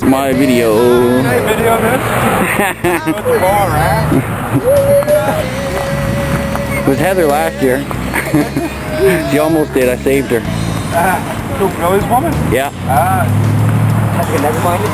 My video. Hey, video this? With the bar, right? It was Heather last year. She almost did. I saved her. Who, Billy's woman? Yeah. Okay, never mind it.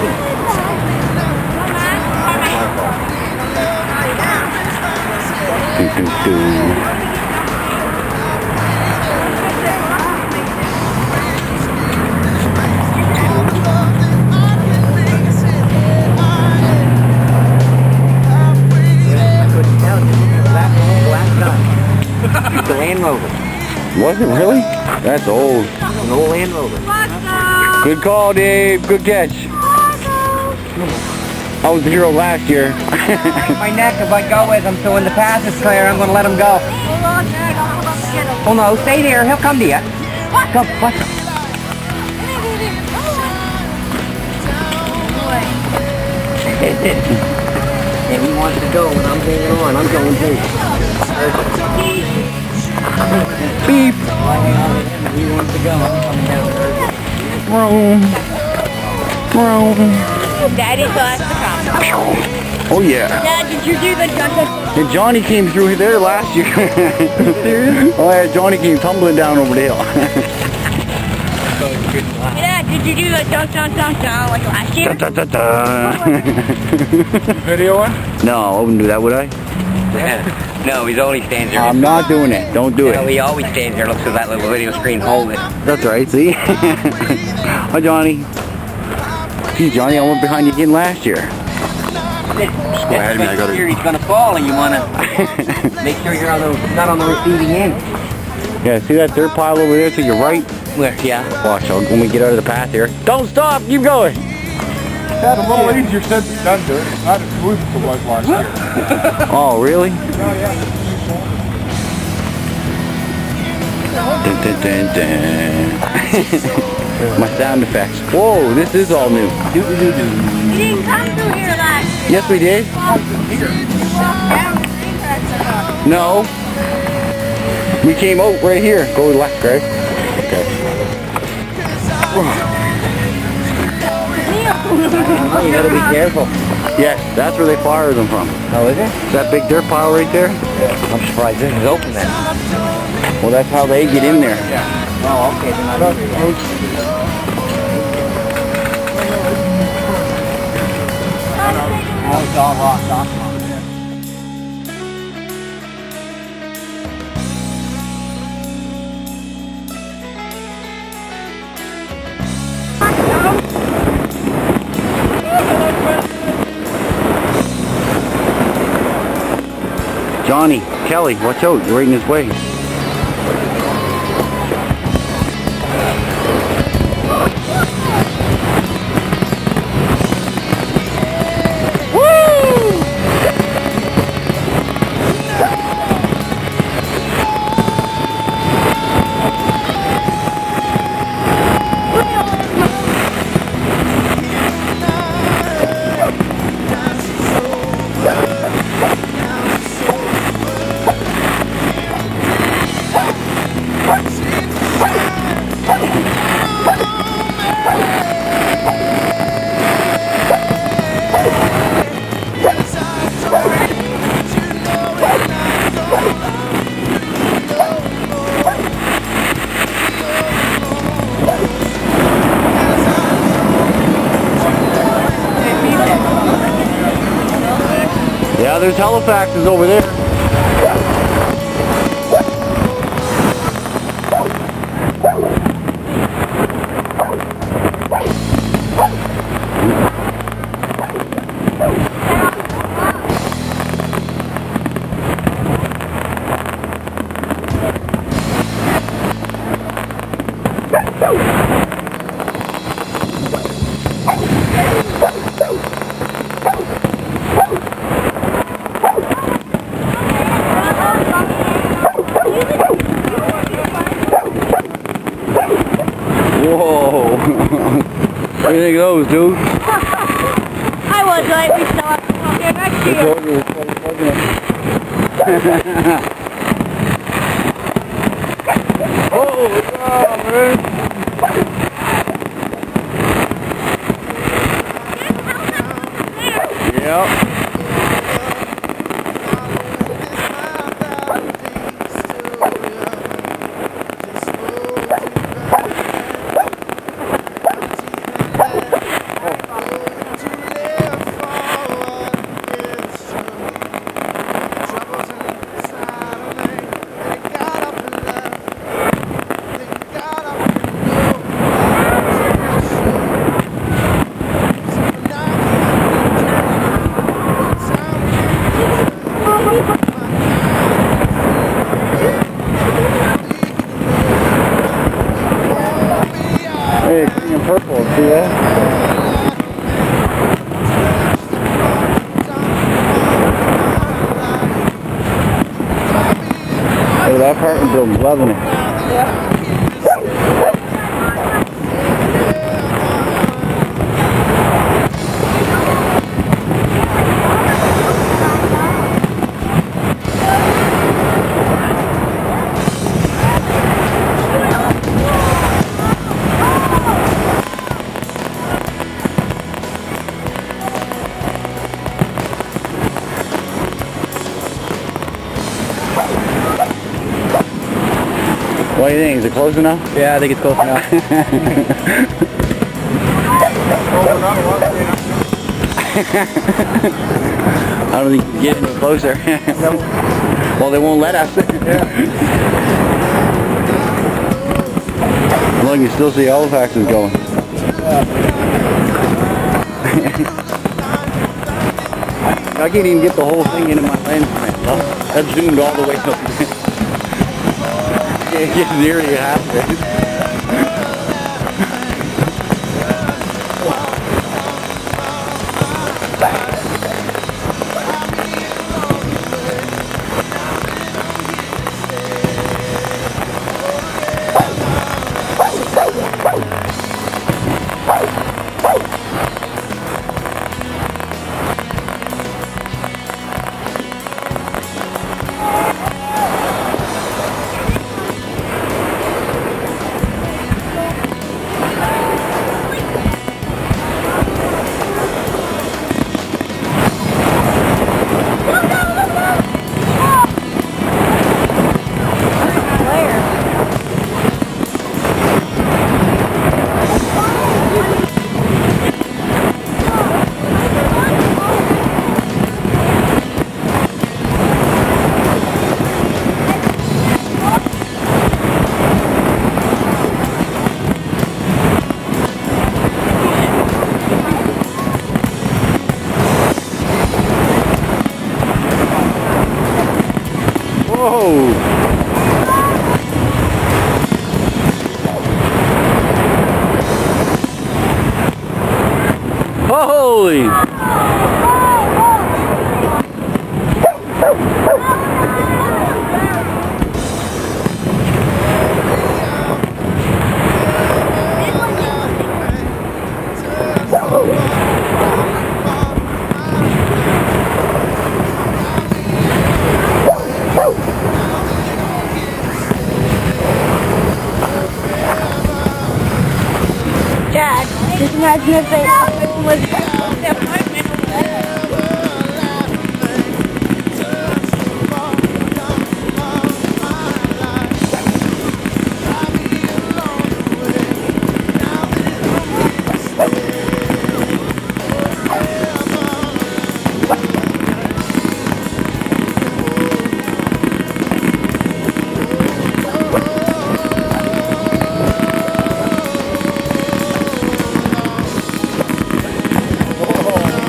The Land Rover. Was it really? That's old. An old Land Rover. Good call, Dave. Good catch. I was the hero last year. My neck if I go with him, so when the pass is clear, I'm going to let him go. Oh no, stay there. He'll come to you. Come, watch him. If he wants to go when I'm hanging on, I'm going too. Beep. If he wants to go, I'm coming down to earth. Daddy, so that's the problem. Oh yeah. Dad, did you do the jump? And Johnny came through there last year. Serious? Oh yeah, Johnny came tumbling down over the hill. Dad, did you do the jump like last year? Da, da, da. Video one? No, I wouldn't do that, would I? No, he's only stands there. I'm not doing it. Don't do No, it. he always stands there and looks at that little video screen, hold it. That's right, see? Hi, Johnny. Gee, Johnny, I went behind you again last year. Go ahead, man. He's going to fall and you want to make sure you're not on the receiving end. Yeah, see that dirt pile over there to your right? Where? Yeah. Watch out when we get out of the path here. Don't stop, keep going. That's a little easier said than done, dude. It's not as smooth as it was last year. Oh, really? Oh, yeah. Dun, dun, dun, dun. My sound effects. Whoa, this is all new. You didn't come through here last year. Yes, we did. No. We came out right here. Go left, Greg. Okay. You gotta be careful. Yes, that's where they fire them from. Oh, is it? That big dirt pile right there? I'm surprised this is open then. Well, that's how they get in there. Oh, okay. Then I don't Oh, it's all locked off. Johnny, Kelly, watch out. You're right in his way. Yeah, there's Halifaxes over there. Whoa. What do you think of those, dude? I was like, we still have to walk here next year. Oh, God, man. Yep. Hey, green and purple, see that? Hey, that apartment building's loving it. What do you think? Is it close enough? Yeah, I think it's close enough. I don't think you can get any closer. Well, they won't let us. Look, you still see Halifaxes going. I can't even get the whole thing into my lens. That's zoomed all the way up. Can't get near you halfway. Whoa! Holy! Dad, just imagine if they was the apartment. Oh.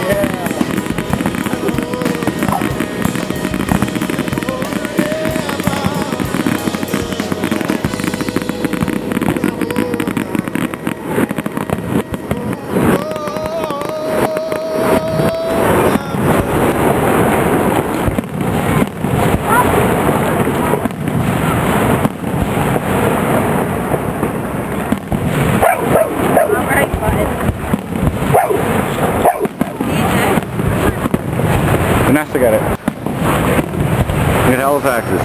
Vanessa got it. Look at Halifax's.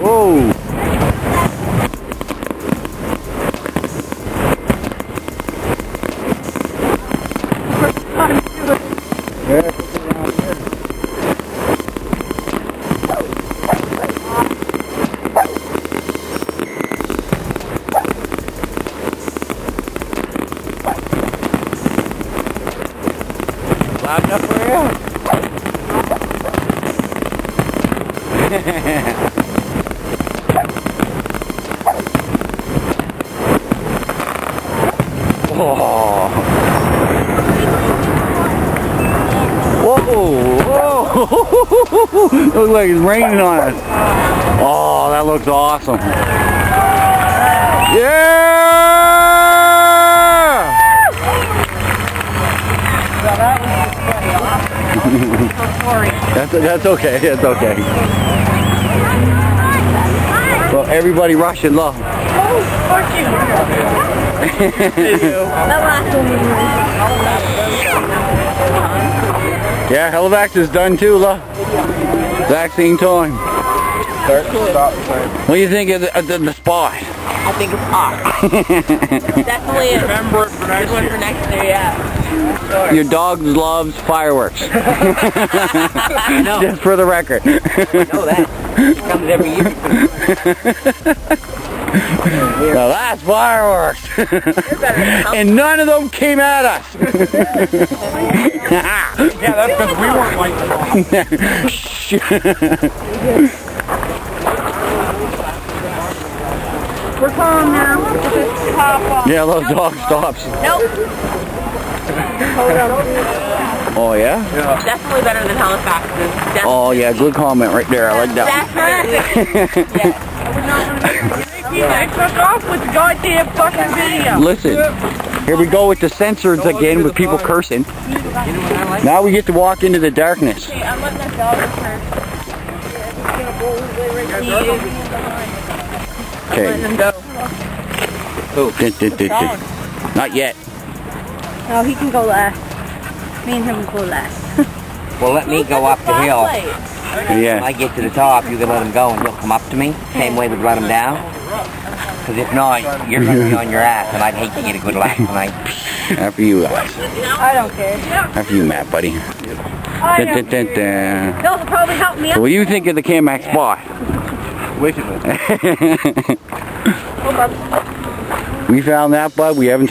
Whoa! Loud enough for you? Oh. Whoa! Whoa! Looks like it's raining on us. Oh, that looks awesome. Yeah! That's okay. That's okay. Well, everybody rushing low. Yeah, Halifax is done too, look. Vaccine time. What do you think of the spot? I think it's hot. Definitely a good one for next year, yeah. Your dog loves fireworks. No. Just for the record. I know that. It comes every year. Now that's fireworks. And none of them came at us. Yeah, that's because we weren't like We're calm now. Just pop off. Yeah, those dog stops. Nope. Oh yeah? Definitely better than Halifax's. Definitely. Oh yeah, good comment right there. I like that That's right. Fuck off with the goddamn fucking video. Listen, here we go with the censors again with people cursing. Now we get to walk into the darkness. Okay, I'm letting that dog Okay. Letting him go. Not yet. No, he can go last. Me and him will go last. Well, let me go up the hill. When Yeah. I get to the top, you can let him go and he'll come up to me. Same way we'd let him down. Because if not, you're going to be on your ass, and I'd hate to get a good laugh tonight. After you, Alex. I don't care. After you, Matt, buddy. I don't care. They'll probably help me So up. what do you think of the CAMix spot? wickedly. We found that, bud. We haven't